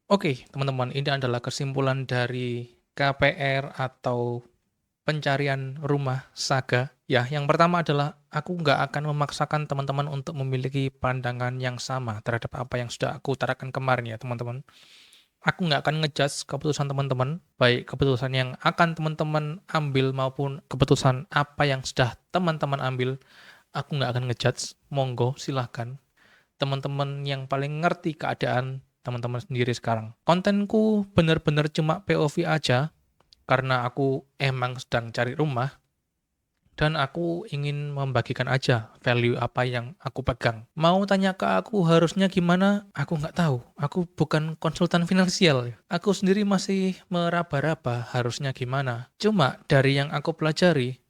Oke, teman-teman, ini adalah kesimpulan dari KPR atau pencarian rumah saga. Ya, yang pertama adalah aku nggak akan memaksakan teman-teman untuk memiliki pandangan yang sama terhadap apa yang sudah aku utarakan kemarin ya, teman-teman. Aku nggak akan ngejudge keputusan teman-teman, baik keputusan yang akan teman-teman ambil maupun keputusan apa yang sudah teman-teman ambil. Aku nggak akan ngejudge, monggo silahkan teman-teman yang paling ngerti keadaan teman-teman sendiri sekarang. Kontenku bener-bener cuma POV aja, karena aku emang sedang cari rumah, dan aku ingin membagikan aja value apa yang aku pegang. Mau tanya ke aku harusnya gimana? Aku nggak tahu. Aku bukan konsultan finansial. Aku sendiri masih meraba-raba harusnya gimana. Cuma dari yang aku pelajari,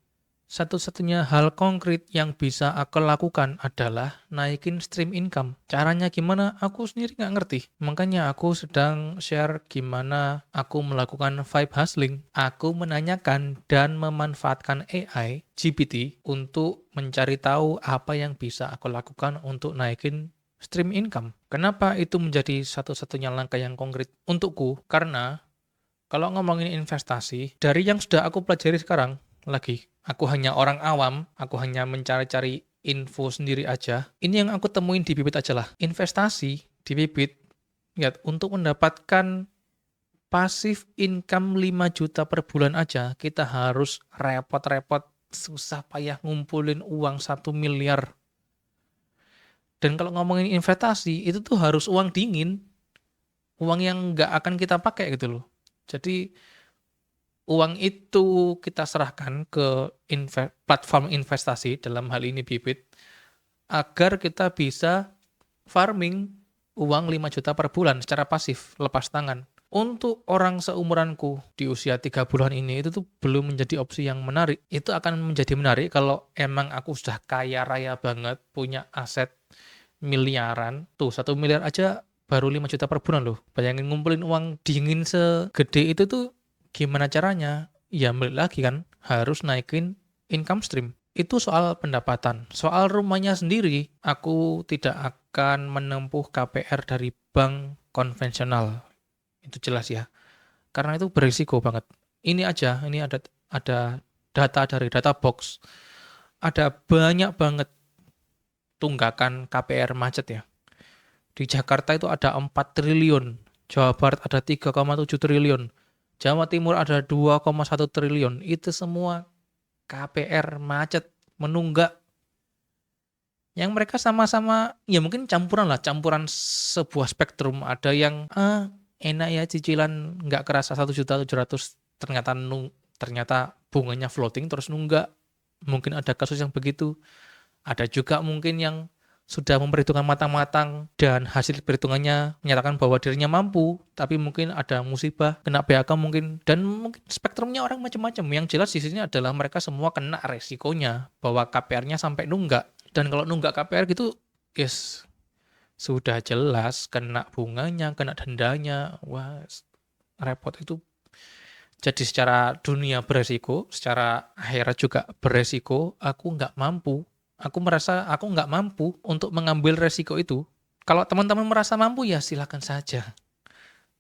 satu-satunya hal konkret yang bisa aku lakukan adalah naikin stream income. Caranya gimana? Aku sendiri nggak ngerti. Makanya aku sedang share gimana aku melakukan vibe hustling. Aku menanyakan dan memanfaatkan AI, GPT, untuk mencari tahu apa yang bisa aku lakukan untuk naikin stream income. Kenapa itu menjadi satu-satunya langkah yang konkret untukku? Karena kalau ngomongin investasi, dari yang sudah aku pelajari sekarang, lagi, aku hanya orang awam, aku hanya mencari-cari info sendiri aja. Ini yang aku temuin di Bibit aja lah. Investasi di Bibit, lihat, untuk mendapatkan pasif income 5 juta per bulan aja, kita harus repot-repot, susah payah ngumpulin uang 1 miliar. Dan kalau ngomongin investasi, itu tuh harus uang dingin, uang yang nggak akan kita pakai gitu loh. Jadi, uang itu kita serahkan ke platform investasi, dalam hal ini Bibit, agar kita bisa farming uang 5 juta per bulan secara pasif, lepas tangan. Untuk orang seumuranku di usia 3 bulan ini, itu tuh belum menjadi opsi yang menarik. Itu akan menjadi menarik kalau emang aku sudah kaya raya banget, punya aset miliaran. Tuh, 1 miliar aja baru 5 juta per bulan loh. Bayangin ngumpulin uang dingin segede itu tuh gimana caranya? Ya balik lagi kan, harus naikin income stream. Itu soal pendapatan. Soal rumahnya sendiri, aku tidak akan menempuh KPR dari bank konvensional. Itu jelas ya. Karena itu berisiko banget. Ini aja, ini ada data dari data box. Ada banyak banget tunggakan KPR macet ya. Di Jakarta itu ada 4 triliun, Jawa Barat ada 3,7 triliun, Jawa Timur ada 2,1 triliun. Itu semua KPR macet, menunggak. Yang mereka sama-sama, ya mungkin campuran lah, campuran sebuah spektrum. Ada yang, enak ya cicilan nggak kerasa 1,7 juta, ternyata bunganya floating terus nunggak. Mungkin ada kasus yang begitu. Ada juga mungkin yang sudah memperhitungkan matang-matang dan hasil perhitungannya menyatakan bahwa dirinya mampu, tapi mungkin ada musibah, kena PHK mungkin, dan mungkin spektrumnya orang macam-macam. Yang jelas di sini adalah mereka semua kena resikonya, bahwa KPR-nya sampai nunggak. Dan kalau nunggak KPR gitu, yes, sudah jelas kena bunganya, kena dendanya, wah repot itu. Jadi secara dunia beresiko, secara akhirat juga beresiko, aku nggak mampu. Aku merasa aku nggak mampu untuk mengambil resiko itu. Kalau teman-teman merasa mampu, ya silakan saja.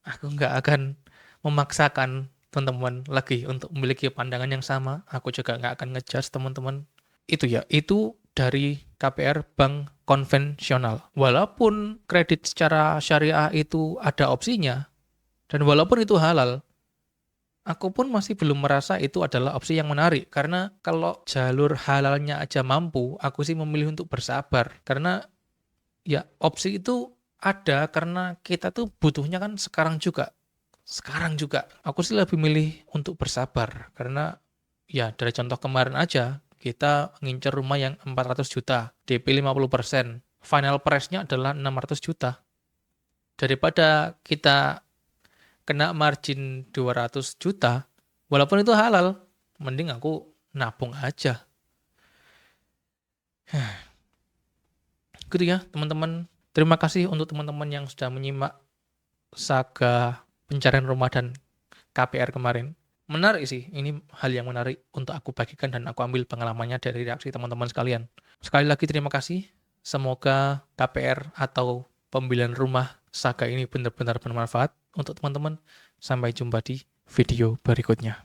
Aku nggak akan memaksakan teman-teman lagi untuk memiliki pandangan yang sama. Aku juga nggak akan ngejudge teman-teman. Itu ya, itu dari KPR bank konvensional. Walaupun kredit secara syariah itu ada opsinya, dan walaupun itu halal, aku pun masih belum merasa itu adalah opsi yang menarik, karena kalau jalur halalnya aja mampu, aku sih memilih untuk bersabar. Karena ya opsi itu ada karena kita tuh butuhnya kan sekarang juga. Sekarang juga. Aku sih lebih milih untuk bersabar, karena ya dari contoh kemarin aja, kita ngincer rumah yang 400 juta, DP 50%. Final price-nya adalah 600 juta. Daripada kita kena margin 200 juta, walaupun itu halal, mending aku nabung aja. Gitu ya, teman-teman. Terima kasih untuk teman-teman yang sudah menyimak saga pencarian rumah dan KPR kemarin. Menarik sih, ini hal yang menarik untuk aku bagikan dan aku ambil pengalamannya dari reaksi teman-teman sekalian. Sekali lagi terima kasih. Semoga KPR atau pembelian rumah saga ini benar-benar bermanfaat. untuk teman-teman. Sampai jumpa di video berikutnya.